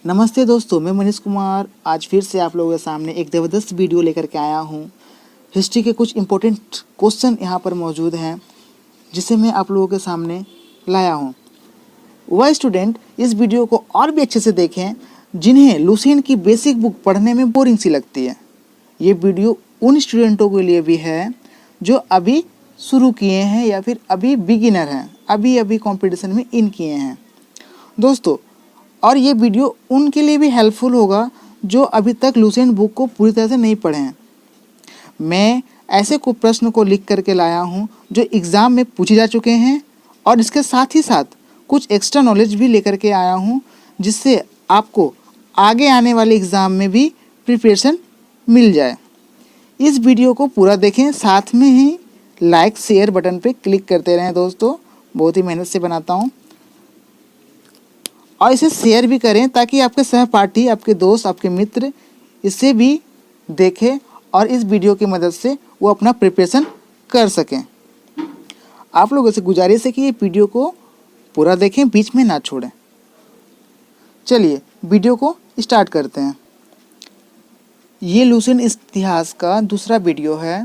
नमस्ते दोस्तों, मैं मनीष कुमार आज फिर से आप लोगों के सामने एक ज़बरदस्त वीडियो लेकर के आया हूँ। हिस्ट्री के कुछ इम्पोर्टेंट क्वेश्चन यहाँ पर मौजूद हैं जिसे मैं आप लोगों के सामने लाया हूँ। वह स्टूडेंट इस वीडियो को और भी अच्छे से देखें जिन्हें लुसेंट की बेसिक बुक पढ़ने में बोरिंग सी लगती है। ये वीडियो उन स्टूडेंटों के लिए भी है जो अभी शुरू किए हैं या फिर अभी बिगिनर हैं, अभी कंपटीशन में इन किए हैं दोस्तों। और ये वीडियो उनके लिए भी हेल्पफुल होगा जो अभी तक लुसेंट बुक को पूरी तरह से नहीं पढ़े हैं। मैं ऐसे को प्रश्न को लिख करके लाया हूँ जो एग्ज़ाम में पूछे जा चुके हैं और इसके साथ ही साथ कुछ एक्स्ट्रा नॉलेज भी लेकर के आया हूँ जिससे आपको आगे आने वाले एग्ज़ाम में भी प्रिपरेशन मिल जाए। इस वीडियो को पूरा देखें, साथ में ही लाइक शेयर बटन पे क्लिक करते रहें दोस्तों। बहुत ही मेहनत से बनाता हूँ और इसे शेयर भी करें ताकि आपके सहपाठी, आपके दोस्त, आपके मित्र इसे भी देखें और इस वीडियो की मदद से वो अपना प्रिपरेशन कर सकें। आप लोगों से गुजारिश है कि ये वीडियो को पूरा देखें, बीच में ना छोड़ें। चलिए वीडियो को स्टार्ट करते हैं। ये लुसेंट इतिहास का दूसरा वीडियो है।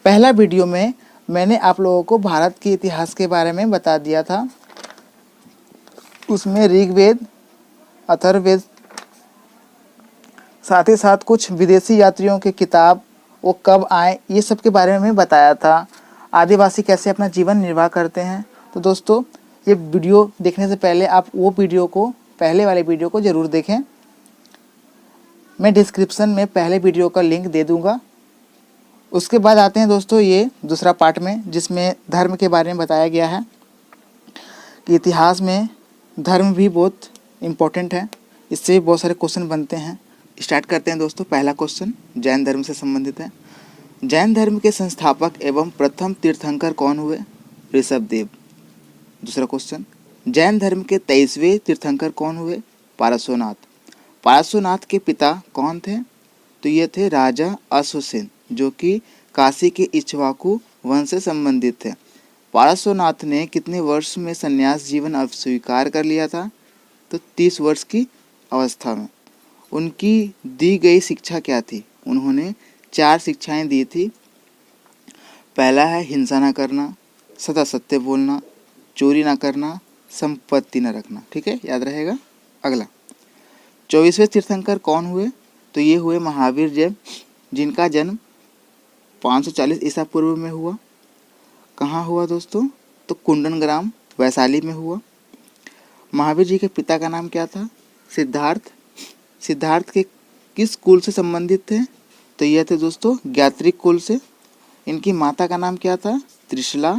पहला वीडियो में मैंने आप लोगों को भारत के इतिहास के बारे में बता दिया था। उसमें ऋग्वेद, अथर्ववेद, साथ ही साथ कुछ विदेशी यात्रियों के किताब वो कब आए ये सब के बारे में बताया था। आदिवासी कैसे अपना जीवन निर्वाह करते हैं। तो दोस्तों ये वीडियो देखने से पहले आप वो वीडियो को, पहले वाले वीडियो को ज़रूर देखें। मैं डिस्क्रिप्शन में पहले वीडियो का लिंक दे दूँगा। उसके बाद आते हैं दोस्तों ये दूसरा पार्ट में जिसमें धर्म के बारे में बताया गया है कि इतिहास में धर्म भी बहुत इम्पोर्टेंट है। इससे बहुत सारे क्वेश्चन बनते हैं। स्टार्ट करते हैं दोस्तों। पहला क्वेश्चन जैन धर्म से संबंधित है। जैन धर्म के संस्थापक एवं प्रथम तीर्थंकर कौन हुए? ऋषभदेव। दूसरा क्वेश्चन जैन धर्म के 23वें तीर्थंकर कौन हुए? पारसोनाथ। पारसोनाथ के पिता कौन थे? तो ये थे राजा अश्वसेन जो कि काशी के इक्ष्वाकु वंश से संबंधित थे। पारसोनाथ ने कितने वर्ष में संन्यास जीवन अस्वीकार कर लिया था? तो 30 वर्ष की अवस्था में। उनकी दी गई शिक्षा क्या थी? उन्होंने 4 शिक्षाएं दी थी। पहला है हिंसा ना करना, सदा सत्य बोलना, चोरी ना करना, संपत्ति न रखना। ठीक है, याद रहेगा। अगला 24वें तीर्थंकर कौन हुए? तो ये हुए महावीर जैन जिनका जन्म 540 ईसा पूर्व में हुआ। कहाँ हुआ दोस्तों? तो कुंडन ग्राम वैशाली में हुआ। महावीर जी के पिता का नाम क्या था? सिद्धार्थ। सिद्धार्थ के किस कुल से संबंधित थे? तो यह थे दोस्तों ज्ञात्रिक कुल से। इनकी माता का नाम क्या था? त्रिशला।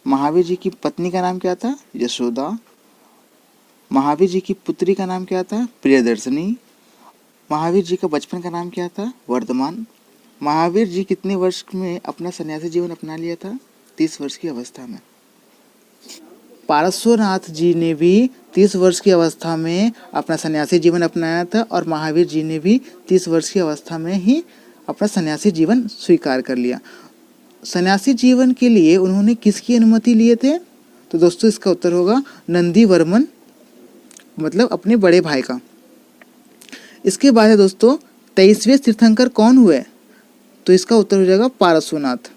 महावीर जी की पत्नी का नाम क्या था? यशोदा। महावीर जी की पुत्री का नाम क्या था? प्रियदर्शनी। महावीर जी का बचपन का नाम क्या था? वर्धमान। महावीर जी कितने वर्ष में अपना सन्यासी जीवन अपना लिया था? 30 वर्ष की अवस्था में। पारसोनाथ जी ने भी 30 वर्ष की अवस्था में अपना सन्यासी जीवन अपनाया था और महावीर जी ने भी 30 वर्ष की अवस्था में ही अपना सन्यासी जीवन स्वीकार कर लिया। सन्यासी जीवन के लिए उन्होंने किसकी अनुमति लिए थे? तो दोस्तों इसका उत्तर होगा नंदीवर्मन, मतलब अपने बड़े भाई का। इसके बाद है दोस्तों 23वें तीर्थंकर कौन हुए? तो इसका उत्तर हो जाएगा पारसोनाथ।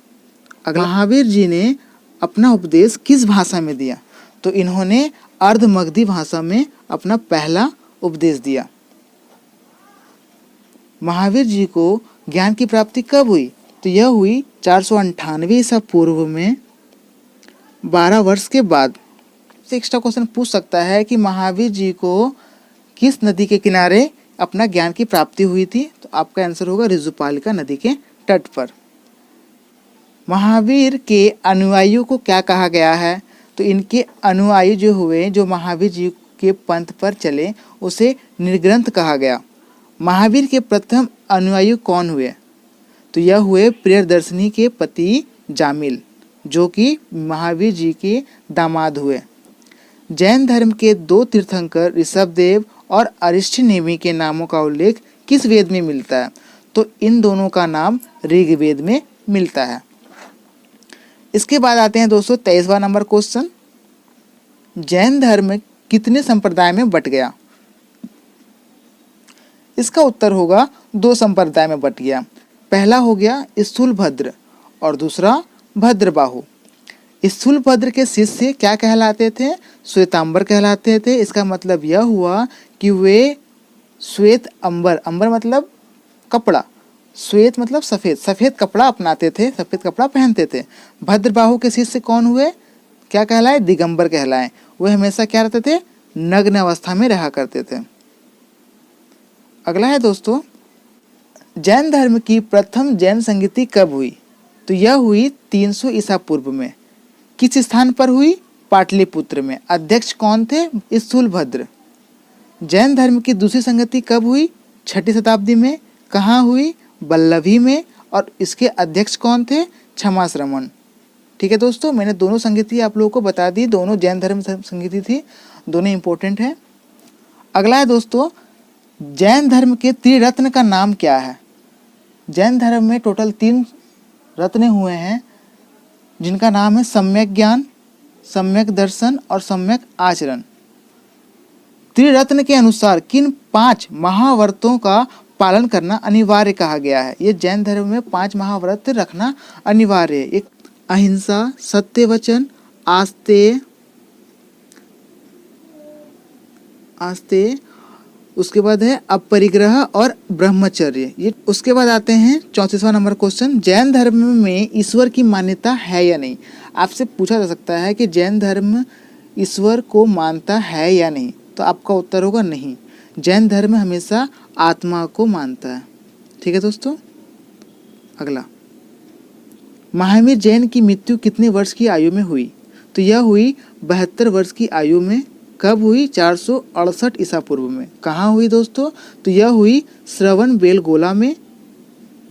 अगला महावीर जी ने अपना उपदेश किस भाषा में दिया? तो इन्होंने अर्धमगधी भाषा में अपना पहला उपदेश दिया। महावीर जी को ज्ञान की प्राप्ति कब हुई? तो यह हुई 498 ईसा पूर्व में, 12 वर्ष के बाद। एक्स्ट्रा क्वेश्चन पूछ सकता है कि महावीर जी को किस नदी के किनारे अपना ज्ञान की प्राप्ति हुई थी? तो आपका आंसर होगा ऋजुपालिका नदी के तट पर। महावीर के अनुयायियों को क्या कहा गया है? तो इनके अनुयायी जो हुए, जो महावीर जी के पंथ पर चले, उसे निर्ग्रंथ कहा गया। महावीर के प्रथम अनुयायी कौन हुए? तो यह हुए प्रियदर्शनी के पति जामिल जो कि महावीर जी के दामाद हुए। जैन धर्म के 2 तीर्थंकर ऋषभदेव और अरिष्टनेमि के नामों का उल्लेख किस वेद में मिलता है? तो इन दोनों का नाम ऋग्वेद में मिलता है। इसके बाद आते हैं दोस्तों 23वां नंबर क्वेश्चन। जैन धर्म कितने संप्रदाय में बट गया? इसका उत्तर होगा 2 संप्रदाय में बट गया। पहला हो गया स्थूलभद्र और दूसरा भद्रबाहु। स्थूलभद्र के शिष्य क्या कहलाते थे? श्वेतांबर कहलाते थे। इसका मतलब यह हुआ कि वे श्वेत अंबर, अंबर मतलब कपड़ा, श्वेत मतलब सफ़ेद, सफ़ेद कपड़ा अपनाते थे, सफ़ेद कपड़ा पहनते थे। भद्रबाहु के शिष्य कौन हुए? क्या कहलाए? दिगंबर कहलाए। वे हमेशा क्या रहते थे? नग्न अवस्था में रहा करते थे। अगला है दोस्तों, जैन धर्म की प्रथम जैन संगीति कब हुई? तो यह हुई 300 ईसा पूर्व में। किस स्थान पर हुई? पाटलिपुत्र में। अध्यक्ष कौन थे? स्थूलभद्र। जैन धर्म की दूसरी संगति कब हुई? 6ठी शताब्दी में। कहाँ हुई? वल्लभी में। और इसके अध्यक्ष कौन थे? क्षमाश्रमण। ठीक है दोस्तों, मैंने दोनों संगति आप लोगों को बता दी, दोनों जैन धर्म संगति थी, दोनों इंपॉर्टेंट है। अगला है दोस्तों, जैन धर्म के त्रिरत्न का नाम क्या है? जैन धर्म में टोटल 3 रत्न हुए हैं, जिनका नाम है सम्यक ज्ञान, सम्यक दर्शन और सम्यक आचरण। त्रिरत्न के अनुसार किन 5 महाव्रतों का पालन करना अनिवार्य कहा गया है? ये जैन धर्म में 5 महाव्रत रखना अनिवार्य है। एक अहिंसा, सत्य वचन, आस्तेय, उसके बाद है अपरिग्रह और ब्रह्मचर्य। ये उसके बाद आते हैं 34वां नंबर क्वेश्चन, जैन धर्म में ईश्वर की मान्यता है या नहीं? आपसे पूछा जा सकता है कि जैन धर्म ईश्वर को मानता है या नहीं, तो आपका उत्तर होगा नहीं। जैन धर्म हमेशा आत्मा को मानता है। ठीक है दोस्तों। अगला, महावीर जैन की मृत्यु कितने वर्ष की आयु में हुई? तो यह हुई 72 वर्ष की आयु में। कब हुई? 468 ईसा पूर्व में। कहाँ हुई दोस्तों? तो यह हुई श्रवण बेलगोला में,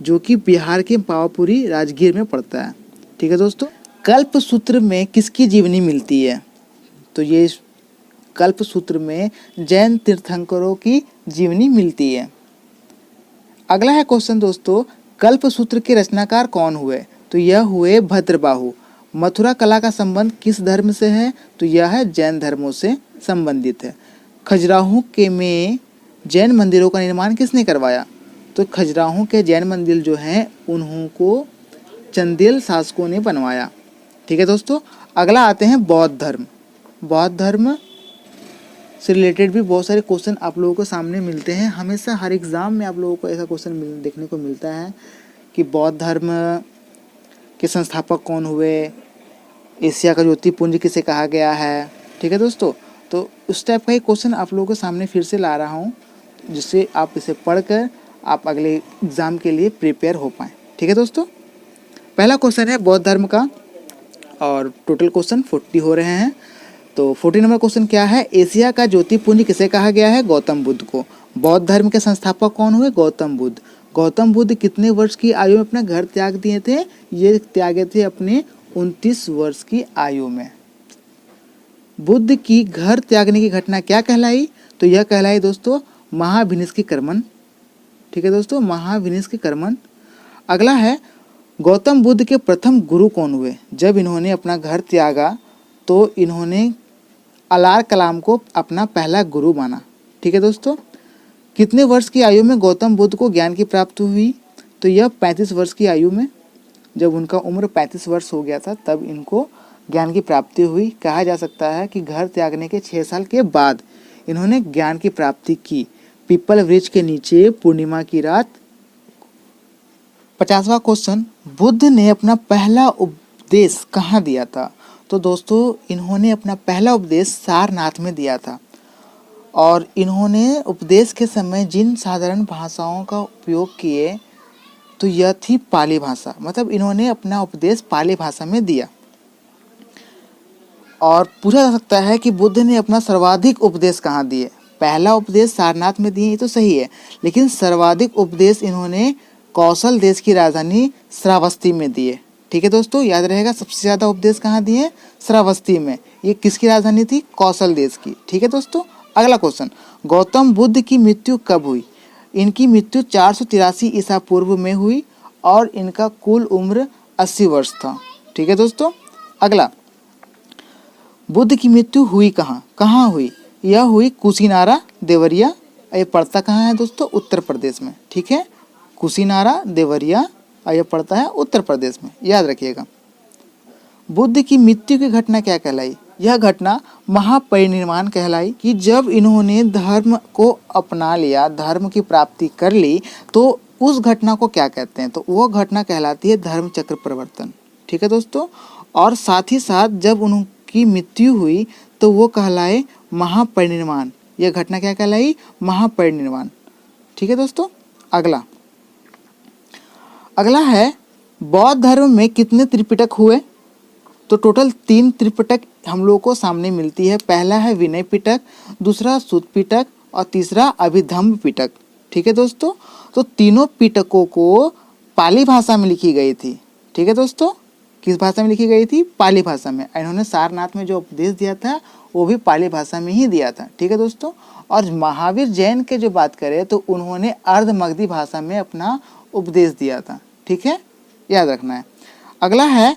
जो कि बिहार के पावापुरी राजगीर में पड़ता है। ठीक है दोस्तों। कल्प सूत्र में किसकी जीवनी मिलती है? तो ये कल्प सूत्र में जैन तीर्थंकरों की जीवनी मिलती है। अगला है क्वेश्चन दोस्तों, कल्प सूत्र के रचनाकार कौन हुए? तो यह हुए भद्रबाहु। मथुरा कला का संबंध किस धर्म से है? तो यह है जैन धर्मों से संबंधित है। खजुराहो के में जैन मंदिरों का निर्माण किसने करवाया? तो खजुराहो के जैन मंदिर जो हैं उन्हों को चंदेल शासकों ने बनवाया। ठीक है दोस्तों। अगला आते हैं बौद्ध धर्म। बौद्ध धर्म से रिलेटेड भी बहुत सारे क्वेश्चन आप लोगों को सामने मिलते हैं। हमेशा हर एग्ज़ाम में आप लोगों को ऐसा क्वेश्चन देखने को मिलता है कि बौद्ध धर्म के संस्थापक कौन हुए, एशिया का ज्योतिपुंज किसे कहा गया है। ठीक है दोस्तों। तो उस टाइप का एक क्वेश्चन आप लोगों के सामने फिर से ला रहा हूँ, जिससे आप इसे पढ़कर आप अगले एग्ज़ाम के लिए प्रिपेयर हो पाएँ। ठीक है दोस्तों। पहला क्वेश्चन है बौद्ध धर्म का, और टोटल क्वेश्चन 40 हो रहे हैं। तो 40 नंबर क्वेश्चन क्या है? एशिया का ज्योतिपुंज किसे कहा गया है? गौतम बुद्ध को। बौद्ध धर्म के संस्थापक कौन हुए? गौतम बुद्ध। गौतम बुद्ध कितने वर्ष की आयु में अपना घर त्याग दिए थे? ये त्यागे थे अपने 29 वर्ष की आयु में। बुद्ध की घर त्यागने की घटना क्या कहलाई? तो यह कहलाई दोस्तों महाभिनिष्कीर्मण। ठीक है दोस्तों, महाभिनिष्कीर्मण। अगला है, गौतम बुद्ध के प्रथम गुरु कौन हुए? जब इन्होंने अपना घर त्यागा तो इन्होंने अलार कलाम को अपना पहला गुरु माना। ठीक है दोस्तों। कितने वर्ष की आयु में गौतम बुद्ध को ज्ञान की प्राप्ति हुई? तो यह 35 वर्ष की आयु में। जब उनका उम्र 35 वर्ष हो गया था तब इनको ज्ञान की प्राप्ति हुई। कहा जा सकता है कि घर त्यागने के 6 साल के बाद इन्होंने ज्ञान की प्राप्ति की, पीपल वृक्ष के नीचे पूर्णिमा की रात। 50वां क्वेश्चन, बुद्ध ने अपना पहला उपदेश कहाँ दिया था? तो दोस्तों इन्होंने अपना पहला उपदेश सारनाथ में दिया था, और इन्होंने उपदेश के समय जिन साधारण भाषाओं का उपयोग किए तो यह थी पाली भाषा। मतलब इन्होंने अपना उपदेश पाली भाषा में दिया। और पूछा जा सकता है कि बुद्ध ने अपना सर्वाधिक उपदेश कहाँ दिए? पहला उपदेश सारनाथ में दिए, ये तो सही है, लेकिन सर्वाधिक उपदेश इन्होंने कौशल देश की राजधानी श्रावस्ती में दिए। ठीक है दोस्तों, याद रहेगा सबसे ज़्यादा उपदेश कहाँ दिए? श्रावस्ती में। ये किसकी राजधानी थी? कौशल देश की। ठीक है दोस्तों। अगला क्वेश्चन, गौतम बुद्ध की मृत्यु कब हुई? इनकी मृत्यु 483 ईसा पूर्व में हुई और इनका कुल उम्र 80 वर्ष था। ठीक है दोस्तों। अगला, बुद्ध की मृत्यु हुई कहाँ? कहाँ हुई? यह हुई कुशीनारा देवरिया ये पड़ता कहाँ है दोस्तों? उत्तर प्रदेश में। ठीक है, कुशीनारा, देवरिया, और ये पड़ता है उत्तर प्रदेश में, याद रखिएगा। बुद्ध की मृत्यु की घटना क्या कहलाई? यह घटना महापरिनिर्वाण कहलाई कि जब इन्होंने धर्म को अपना लिया, धर्म की प्राप्ति कर ली, तो उस घटना को क्या कहते हैं? तो वो घटना कहलाती है धर्म चक्र परिवर्तन। ठीक है दोस्तों, और साथ ही साथ जब उनकी मृत्यु हुई तो वो कहलाए महापरिनिर्वाण। यह घटना क्या कहलाई? महापरिनिर्वाण। ठीक है दोस्तों, अगला है बौद्ध धर्म में कितने त्रिपिटक हुए? तो टोटल 3 त्रिपिटक हम लोगों को सामने मिलती है। पहला है विनय पिटक, दूसरा सुत्त पिटक और तीसरा अभिधम्म पिटक। ठीक है दोस्तों, तो तीनों पिटकों को पाली भाषा में लिखी गई थी। ठीक है दोस्तों, किस भाषा में लिखी गई थी? पाली भाषा में। इन्होंने सारनाथ में जो उपदेश दिया था वो भी पाली भाषा में ही दिया था। ठीक है दोस्तों, और महावीर जैन के जो बात करें तो उन्होंने अर्धमगधी भाषा में अपना उपदेश दिया था। ठीक है, याद रखना है। अगला है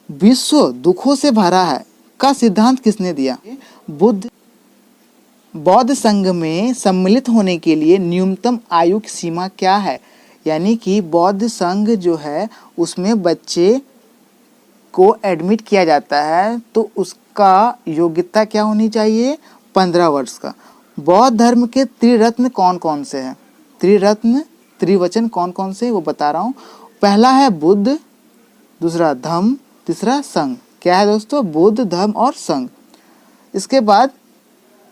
विश्व दुखों से भरा है का सिद्धांत किसने दिया? बौद्ध संघ में सम्मिलित होने के लिए न्यूनतम आयु की सीमा क्या है? यानी कि बौद्ध संघ जो है उसमें बच्चे को एडमिट किया जाता है तो उसका योग्यता क्या होनी चाहिए? 15 वर्ष का। बौद्ध धर्म के त्रिरत्न कौन कौन से हैं? त्रिरत्न, त्रिवचन कौन कौन से वो बता रहा हूँ। पहला है बुद्ध, दूसरा धम्म, तीसरा संघ। क्या है दोस्तों? बुद्ध, धम्म और संघ। इसके बाद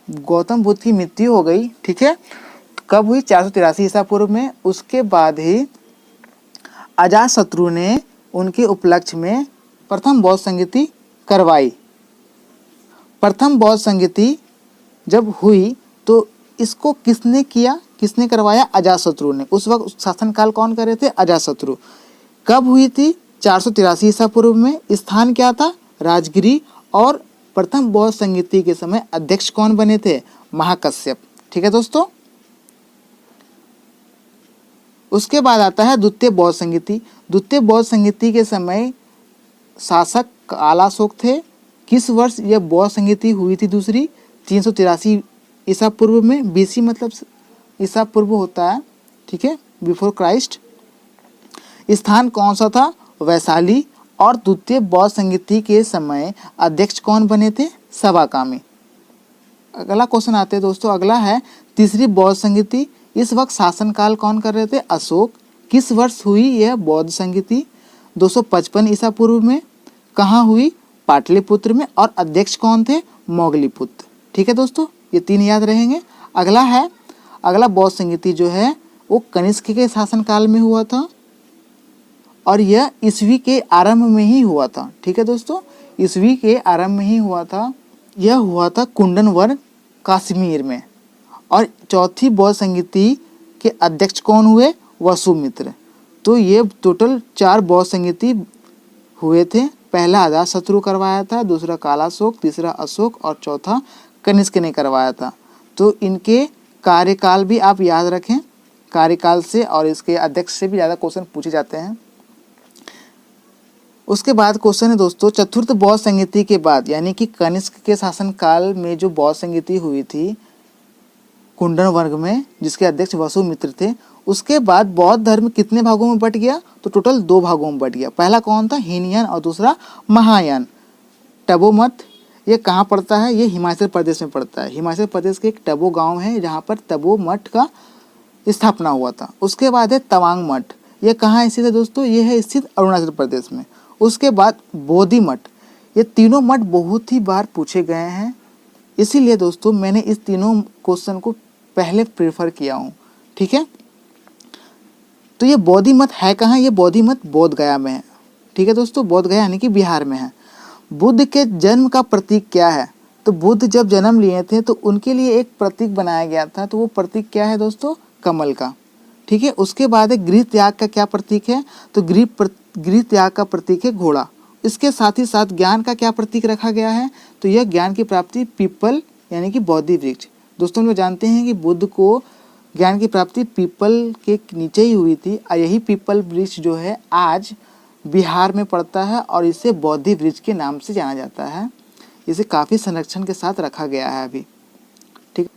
गौतम बुद्ध की मृत्यु हो गई। ठीक है, कब हुई? 483 ईसा पूर्व में। उसके बाद ही अजातशत्रु ने उनके उपलक्ष्य में प्रथम बौद्ध संगीति करवाई। प्रथम बौद्ध संगीति जब हुई तो इसको किसने किया, किसने करवाया? अजातशत्रु ने। उस वक्त शासनकाल कौन कर रहे थे? अजातशत्रु। कब हुई थी? 483 ईसा पूर्व में। स्थान क्या था? राजगिरी। और प्रथम बौद्ध संगीति के समय अध्यक्ष कौन बने थे? महाकश्यप। ठीक है दोस्तों, उसके बाद आता है द्वितीय बौद्ध संगीति। द्वितीय बौद्ध संगीति के समय शासक कालाशोक थे। किस वर्ष यह बौद्ध संगीति हुई थी? दूसरी 383 ईसा पूर्व में। बीसी मतलब ईसा पूर्व होता है। ठीक है, बिफोर क्राइस्ट। स्थान कौन सा था? वैशाली। और द्वितीय बौद्ध संगीति के समय अध्यक्ष कौन बने थे? सवाकामी। अगला क्वेश्चन आते हैं दोस्तों। अगला है तीसरी बौद्ध संगीति। इस वक्त शासनकाल कौन कर रहे थे? अशोक। किस वर्ष हुई यह बौद्ध संगीति? 255 ईसा पूर्व में। कहाँ हुई? पाटलिपुत्र में। और अध्यक्ष कौन थे? मोगलीपुत्र। ठीक है दोस्तों, ये 3 याद रहेंगे। अगला बौद्ध संगीति जो है वो कनिष्क के शासनकाल में हुआ था और यह ईस्वी के आरंभ में ही हुआ था। ठीक है दोस्तों, ईस्वी के आरंभ में ही हुआ था। यह हुआ था कुंडनवर, कश्मीर में। और चौथी बौद्ध संगीति के अध्यक्ष कौन हुए? वसुमित्र। तो ये टोटल 4 बौद्ध संगीति हुए थे। पहला अजातशत्रु करवाया था, दूसरा कालाशोक, तीसरा अशोक और चौथा कनिष्क ने करवाया था। तो इनके कार्यकाल भी आप याद रखें। कार्यकाल से और इसके अध्यक्ष से भी ज़्यादा क्वेश्चन पूछे जाते हैं। उसके बाद क्वेश्चन है दोस्तों, चतुर्थ बौद्ध संगीति के बाद यानी कि कनिष्क के शासनकाल में जो बौद्ध संगीति हुई थी कुंडन वर्ग में, जिसके अध्यक्ष वसुमित्र थे, उसके बाद बौद्ध धर्म कितने भागों में बट गया? तो टोटल 2 भागों में बट गया। पहला कौन था? हीनयान और दूसरा महायान। टबो मठ ये कहाँ पड़ता है? ये हिमाचल प्रदेश में पड़ता है। हिमाचल प्रदेश के एक टबो गांव है जहाँ पर तबो मठ का स्थापना हुआ था। उसके बाद है तवांग मठ। ये कहाँ स्थित है दोस्तों? ये है स्थित अरुणाचल प्रदेश में। उसके बाद बोधि मठ। ये तीनों मठ बहुत ही बार पूछे गए हैं, इसीलिए दोस्तों मैंने इस तीनों क्वेश्चन को पहले प्रेफर किया हूँ। ठीक है, तो ये बोधि मठ है कहाँ? ये बोधि मठ बोध गया में है। ठीक है दोस्तों, बोध गया यानी कि बिहार में है। बुद्ध के जन्म का प्रतीक क्या है? तो बुद्ध जब जन्म लिए थे तो उनके लिए एक प्रतीक बनाया गया था। तो वो प्रतीक क्या है दोस्तों? कमल का। ठीक है, उसके बाद है गृह त्याग का क्या प्रतीक है? तो गृह त्याग का प्रतीक है घोड़ा। इसके साथ ही साथ ज्ञान का क्या प्रतीक रखा गया है? तो यह ज्ञान की प्राप्ति पीपल यानी कि बोधि वृक्ष। दोस्तों लोग जानते हैं कि बुद्ध को ज्ञान की प्राप्ति पीपल के नीचे ही हुई थी और यही पीपल वृक्ष जो है आज बिहार में पड़ता है और इसे बोधि वृक्ष के नाम से जाना जाता है। इसे काफ़ी संरक्षण के साथ रखा गया है अभी। ठीक,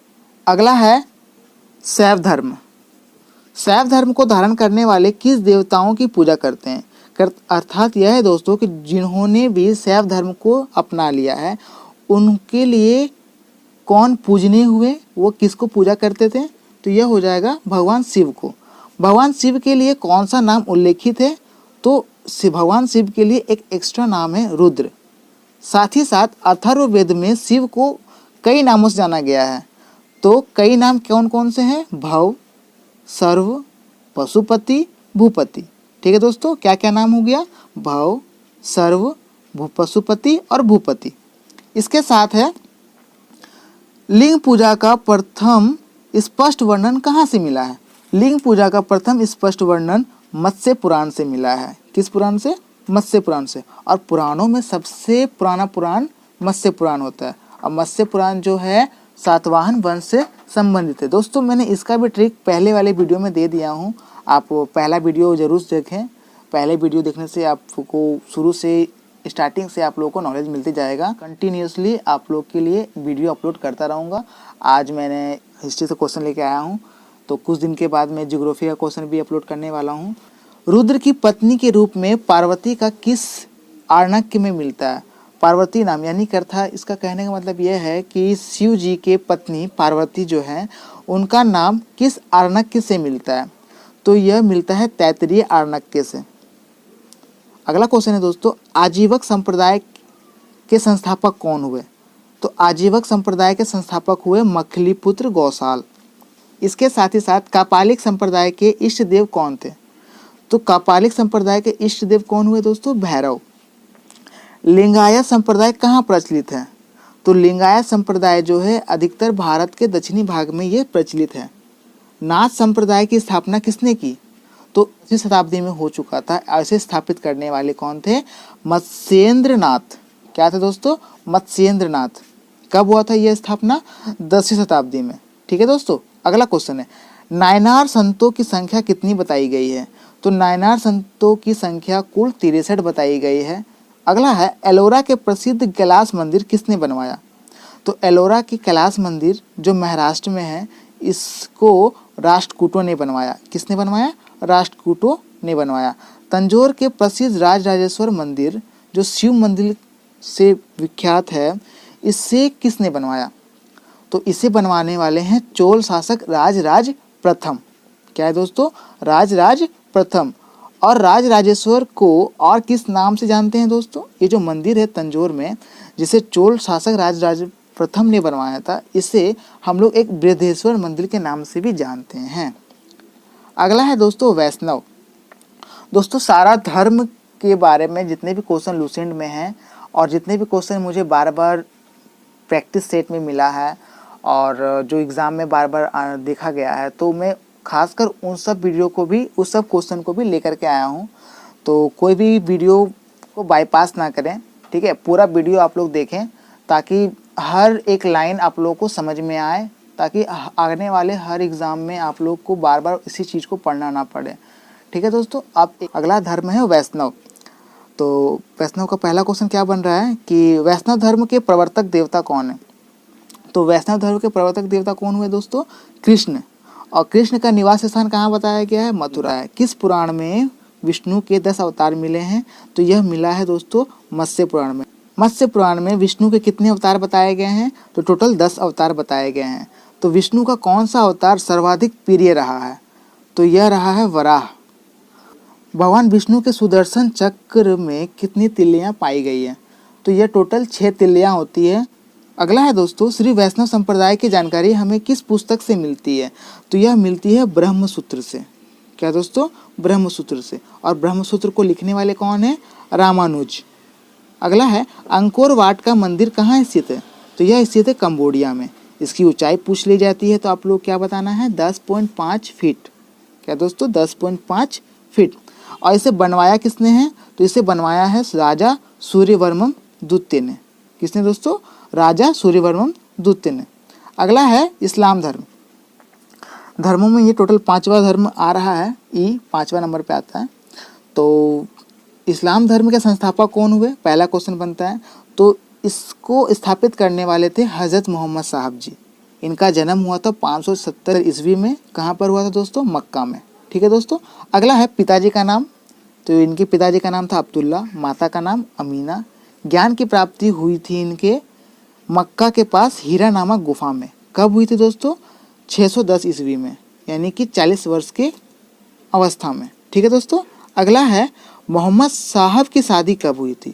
अगला है शैव धर्म। शैव धर्म को धारण करने वाले किस देवताओं की पूजा करते हैं? अर्थात यह है दोस्तों कि जिन्होंने भी शैव धर्म को अपना लिया है उनके लिए कौन पूजनीय हुए, वो किसको पूजा करते थे? तो यह हो जाएगा भगवान शिव को। भगवान शिव के लिए कौन सा नाम उल्लेखित है? तो भगवान शिव के लिए एक एक्स्ट्रा नाम है रुद्र। साथ ही साथ अथर्ववेद में शिव को कई नामों से जाना गया है। तो कई नाम कौन कौन से हैं? भव, सर्व, पशुपति, भूपति। ठीक है दोस्तों, क्या क्या नाम हो गया? भव, सर्व, पशुपति और भूपति। इसके साथ है लिंग पूजा का प्रथम स्पष्ट वर्णन कहाँ से मिला है? लिंग पूजा का प्रथम स्पष्ट वर्णन मत्स्य पुराण से मिला है। किस पुराण से? मत्स्य पुराण से। और पुराणों में सबसे पुराना पुराण मत्स्य पुराण होता है। और मत्स्य पुराण जो है सातवाहन वंश से संबंधित है। दोस्तों मैंने इसका भी ट्रिक पहले वाले वीडियो में दे दिया हूँ, आप पहला वीडियो ज़रूर देखें। पहले वीडियो देखने से आपको शुरू से स्टार्टिंग से आप लोगों को नॉलेज मिलती जाएगा। कंटिन्यूसली आप लोग के लिए वीडियो अपलोड करता रहूँगा। आज मैंने हिस्ट्री से क्वेश्चन लेके आया हूँ, तो कुछ दिन के बाद मैं ज्योग्राफी का क्वेश्चन भी अपलोड करने वाला हूँ। रुद्र की पत्नी के रूप में पार्वती का किस आरण्यक में मिलता है? पार्वती नाम यानी करता, इसका कहने का मतलब यह है कि शिव जी के पत्नी पार्वती जो है उनका नाम किस आरण्यक से मिलता है? तो यह मिलता है तैत्तिरीय आरण्यक से। अगला क्वेश्चन है दोस्तों, आजीवक संप्रदाय के संस्थापक कौन हुए? तो आजीवक संप्रदाय के संस्थापक हुए मखलीपुत्र गौसाल। इसके साथ ही साथ कापालिक संप्रदाय के इष्ट देव कौन थे? तो कापालिक संप्रदाय के इष्ट देव कौन हुए दोस्तों? भैरव। लिंगायत संप्रदाय कहाँ प्रचलित है? तो लिंगायत संप्रदाय जो है अधिकतर भारत के दक्षिणी भाग में ये प्रचलित है। नाथ संप्रदाय की स्थापना किसने की? तो 10वीं शताब्दी में हो चुका था। ऐसे स्थापित करने वाले कौन थे? मत्स्येंद्रनाथ। क्या थे दोस्तों? मत्स्येंद्रनाथ। कब हुआ था यह स्थापना? 10वीं शताब्दी में। ठीक है दोस्तों, अगला क्वेश्चन है, नायनार संतों की संख्या कितनी बताई गई है? तो नायनार संतों की संख्या कुल 63 बताई गई है। अगला है, एलोरा के प्रसिद्ध कैलाश मंदिर किसने बनवाया? तो एलोरा की कैलाश मंदिर जो महाराष्ट्र में है इसको राष्ट्रकूटों ने बनवाया। किसने बनवाया? राष्ट्रकूटों ने बनवाया। तंजौर के प्रसिद्ध राजराजेश्वर मंदिर जो शिव मंदिर से विख्यात है, इसे किसने बनवाया? तो इसे बनवाने वाले हैं चोल शासक राजराज प्रथम। क्या है दोस्तों? राजराज प्रथम। और राजराजेश्वर को और किस नाम से जानते हैं दोस्तों? ये जो मंदिर है तंजौर में जिसे चोल शासक राजराज प्रथम ने बनवाया था, इसे हम लोग एक बृहदेश्वर मंदिर के नाम से भी जानते हैं। अगला है दोस्तों वैष्णव। दोस्तों सारा धर्म के बारे में जितने भी क्वेश्चन लूसेंट में हैं और जितने भी क्वेश्चन मुझे बार बार प्रैक्टिस सेट में मिला है और जो एग्ज़ाम में बार बार देखा गया है, तो मैं खासकर उन सब वीडियो को भी, उस सब क्वेश्चन को भी लेकर के आया हूँ। तो कोई भी वीडियो को बाईपास ना करें, ठीक है? पूरा वीडियो आप लोग देखें ताकि हर एक लाइन आप लोगों को समझ में आए, ताकि आने वाले हर एग्ज़ाम में आप लोग को बार बार इसी चीज़ को पढ़ना ना पड़े। ठीक है दोस्तों, अब अगला धर्म है वैष्णव। तो वैष्णव का पहला क्वेश्चन क्या बन रहा है कि वैष्णव धर्म के प्रवर्तक देवता कौन है? तो वैष्णव धर्म के प्रवर्तक देवता कौन हुए दोस्तों? कृष्ण। और कृष्ण का निवास स्थान कहाँ बताया गया है? मथुरा है। किस पुराण में विष्णु के 10 अवतार मिले हैं? तो यह मिला है दोस्तों मत्स्य पुराण में। मत्स्य पुराण में विष्णु के कितने अवतार बताए गए हैं? तो टोटल 10 अवतार बताए गए हैं। तो विष्णु का कौन सा अवतार सर्वाधिक प्रिय रहा है? तो यह रहा है वराह। भगवान विष्णु के सुदर्शन चक्र में कितनी तिल्लियां पाई गई है? तो यह टोटल 6 तिल्लियां होती है। अगला है दोस्तों, श्री वैष्णव संप्रदाय की जानकारी हमें किस पुस्तक से मिलती है? तो यह मिलती है ब्रह्मसूत्र से। क्या दोस्तों? ब्रह्मसूत्र से। और ब्रह्मसूत्र को लिखने वाले कौन है? रामानुज। अगला है, अंकोर वाट का मंदिर कहाँ स्थित है? तो यह स्थित है कंबोडिया में। इसकी ऊंचाई पूछ ली जाती है तो आप लोग क्या बताना है? 10.5 फीट। क्या दोस्तों? 10.5 फीट। और इसे बनवाया किसने है? तो इसे बनवाया है राजा सूर्यवर्मन द्वितीय ने। किसने दोस्तों? राजा सूर्यवर्मन द्वितीय ने। अगला है इस्लाम धर्म। धर्मों में ये टोटल 5वां धर्म आ रहा है, 5वां नंबर पे आता है। तो इस्लाम धर्म के संस्थापक कौन हुए? पहला क्वेश्चन बनता है। तो इसको स्थापित करने वाले थे हज़रत मोहम्मद साहब जी। इनका जन्म हुआ था 570 ईस्वी में। कहाँ पर हुआ था दोस्तों? मक्का में। ठीक है दोस्तों। अगला है पिताजी का नाम। तो इनके पिताजी का नाम था अब्दुल्ला, माता का नाम अमीना। ज्ञान की प्राप्ति हुई थी इनके मक्का के पास हीरा नामक गुफा में। कब हुई थी दोस्तों? 610 ईस्वी में, यानी कि 40 वर्ष के अवस्था में। ठीक है दोस्तों। अगला है मोहम्मद साहब की शादी कब हुई थी?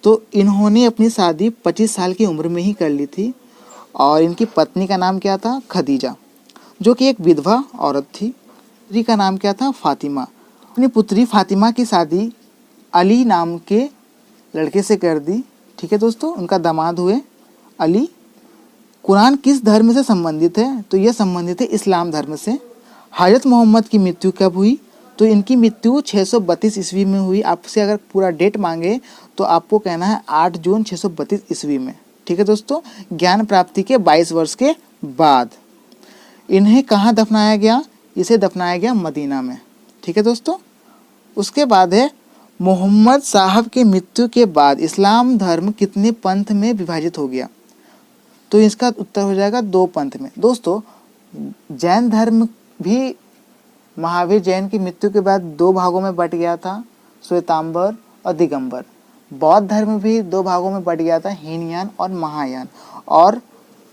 तो इन्होंने अपनी शादी 25 साल की उम्र में ही कर ली थी और इनकी पत्नी का नाम क्या था? खदीजा, जो कि एक विधवा औरत थी। पुत्री का नाम क्या था? फातिमा। अपनी पुत्री फातिमा की शादी अली नाम के लड़के से कर दी। ठीक है दोस्तों। उनका दामाद हुए अली। कुरान किस धर्म से संबंधित है? तो यह संबंधित है इस्लाम धर्म से। हजरत मोहम्मद की मृत्यु कब हुई? तो इनकी मृत्यु 632 ईस्वी में हुई। आपसे अगर पूरा डेट मांगे तो आपको कहना है 8 जून 632 ईस्वी में। ठीक है दोस्तों। ज्ञान प्राप्ति के 22 वर्ष के बाद। इन्हें कहाँ दफनाया गया? इसे दफनाया गया मदीना में। ठीक है दोस्तों। उसके बाद है मोहम्मद साहब के मृत्यु के बाद इस्लाम धर्म कितने पंथ में विभाजित हो गया? तो इसका उत्तर हो जाएगा 2 पंथ में। दोस्तों, जैन धर्म भी महावीर जैन की मृत्यु के बाद 2 भागों में बट गया था, श्वेतांबर और दिगंबर। बौद्ध धर्म भी 2 भागों में बट गया था, हीनयान और महायान। और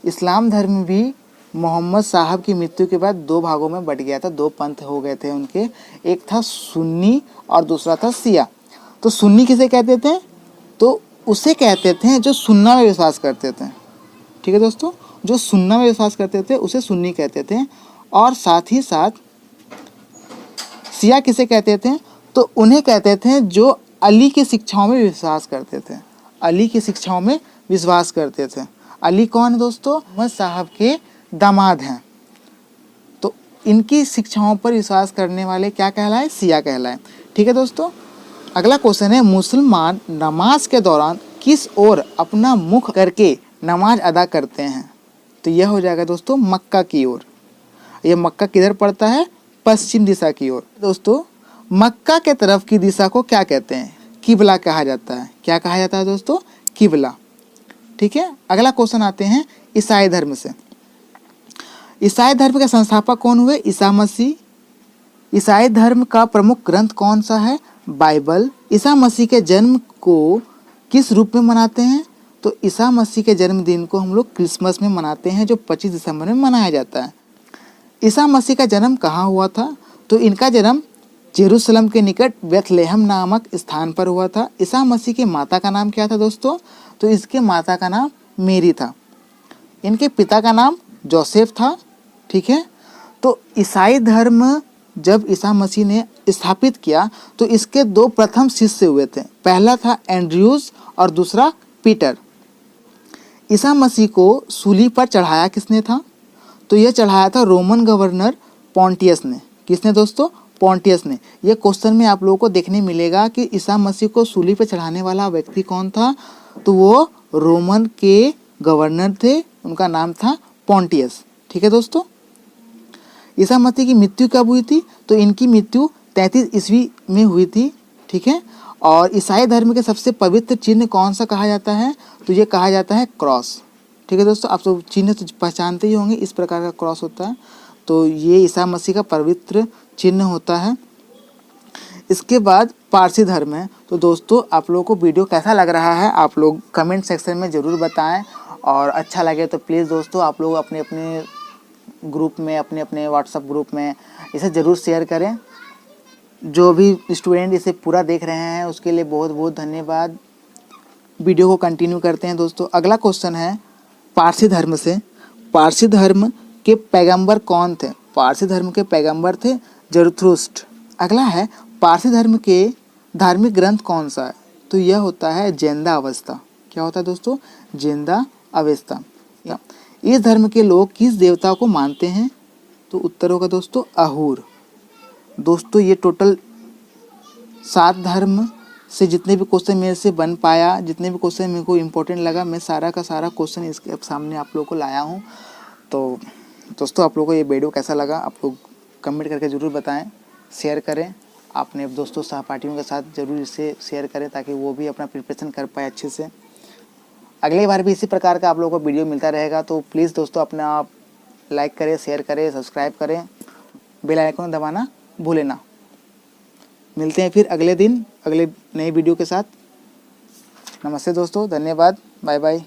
इस्लाम धर्म भी मोहम्मद साहब की मृत्यु के बाद 2 भागों में बट गया था। 2 पंथ हो गए थे उनके, एक था सुन्नी और दूसरा था शिया। तो सुन्नी किसे कहते थे? तो उसे कहते थे जो सुन्ना में विश्वास करते थे। ठीक है दोस्तों। जो सुन्ना में विश्वास करते थे उसे सुन्नी कहते थे। और साथ ही साथ शिया किसे कहते थे? तो उन्हें कहते थे जो अली की शिक्षाओं में विश्वास करते थे। अली की शिक्षाओं में विश्वास करते थे। अली कौन है दोस्तों? मोहम्मद साहब के दामाद हैं। तो इनकी शिक्षाओं पर विश्वास करने वाले क्या कहलाए? शिया कहलाए। ठीक है दोस्तों। अगला क्वेश्चन है मुसलमान नमाज के दौरान किस ओर अपना मुख करके नमाज अदा करते हैं? तो यह हो जाएगा दोस्तों मक्का की ओर। यह मक्का किधर पड़ता है? पश्चिम दिशा की ओर। दोस्तों, मक्का के तरफ की दिशा को क्या कहते हैं? किबला कहा जाता है। क्या कहा जाता है दोस्तों? किबला। ठीक है। अगला क्वेश्चन आते हैं ईसाई धर्म से। ईसाई धर्म के संस्थापक कौन हुए? ईसा मसीह। ईसाई धर्म का प्रमुख ग्रंथ कौन सा है? बाइबल। ईसा मसीह के जन्म को किस रूप में मनाते हैं? तो ईसा मसीह के जन्मदिन को हम लोग क्रिसमस में मनाते हैं, जो 25 दिसंबर में मनाया जाता है। ईसा मसीह का जन्म कहाँ हुआ था? तो इनका जन्म जेरूसलम के निकट बेथलेहम नामक स्थान पर हुआ था। ईसा मसीह की माता का नाम क्या था दोस्तों? तो इसके माता का नाम मेरी था। इनके पिता का नाम जोसेफ था। ठीक है। तो ईसाई धर्म जब ईसा मसीह ने स्थापित किया तो इसके 2 प्रथम शिष्य हुए थे। पहला था एंड्रयूज और दूसरा पीटर। ईसा मसीह को सूली पर चढ़ाया किसने था? तो यह चढ़ाया था रोमन गवर्नर पॉन्टियस ने। किसने दोस्तों? पॉन्टियस ने। यह क्वेश्चन में आप लोगों को देखने मिलेगा कि ईसा मसीह को सूली पर चढ़ाने वाला व्यक्ति कौन था? तो वो रोमन के गवर्नर थे, उनका नाम था पॉन्टियस। ठीक है दोस्तों। ईसा मसीह की मृत्यु कब हुई थी? तो इनकी मृत्यु 33 ईस्वी में हुई थी। ठीक है। और ईसाई धर्म के सबसे पवित्र चिन्ह कौन सा कहा जाता है? तो ये कहा जाता है क्रॉस। ठीक है दोस्तों। आप तो चिन्ह तो पहचानते ही होंगे, इस प्रकार का क्रॉस होता है। तो ये ईसा मसीह का पवित्र चिन्ह होता है। इसके बाद पारसी धर्म है। तो दोस्तों, आप लोगों को वीडियो कैसा लग रहा है आप लोग कमेंट सेक्शन में ज़रूर बताएं। और अच्छा लगे तो प्लीज़ दोस्तों आप लोग अपने अपने ग्रुप में, अपने अपने व्हाट्सएप ग्रुप में इसे ज़रूर शेयर करें। जो भी स्टूडेंट इसे पूरा देख रहे हैं उसके लिए बहुत बहुत धन्यवाद। वीडियो को कंटिन्यू करते हैं दोस्तों। अगला क्वेश्चन है पारसी धर्म से। पारसी धर्म के पैगंबर कौन थे? पारसी धर्म के पैगंबर थे जरथुस्त्र। अगला है पारसी धर्म के धार्मिक ग्रंथ कौन सा है? तो यह होता है जिंदा अवस्था। क्या होता है दोस्तों? जिंदा अवस्था। इस धर्म के लोग किस देवता को मानते हैं? तो उत्तर होगा दोस्तों अहूर। दोस्तों, ये टोटल 7 धर्म से जितने भी क्वेश्चन मेरे से बन पाया, जितने भी क्वेश्चन मेरे को इम्पोर्टेंट लगा, मैं सारा का सारा क्वेश्चन इसके सामने आप लोगों को लाया हूँ। तो दोस्तों, आप लोगों को ये वीडियो कैसा लगा आप लोग कमेंट करके ज़रूर बताएं, शेयर करें। अपने दोस्तों सहपाठियों के साथ ज़रूर इसे शेयर करें ताकि वो भी अपना प्रिपरेशन कर पाए अच्छे से। अगली बार भी इसी प्रकार का आप लोगों को वीडियो मिलता रहेगा। तो प्लीज़ दोस्तों अपना लाइक करें, शेयर करें, सब्सक्राइब करें, बेल आइकन दबाना भूलें ना। मिलते हैं फिर अगले दिन अगले नई वीडियो के साथ। नमस्ते दोस्तों, धन्यवाद, बाय बाय।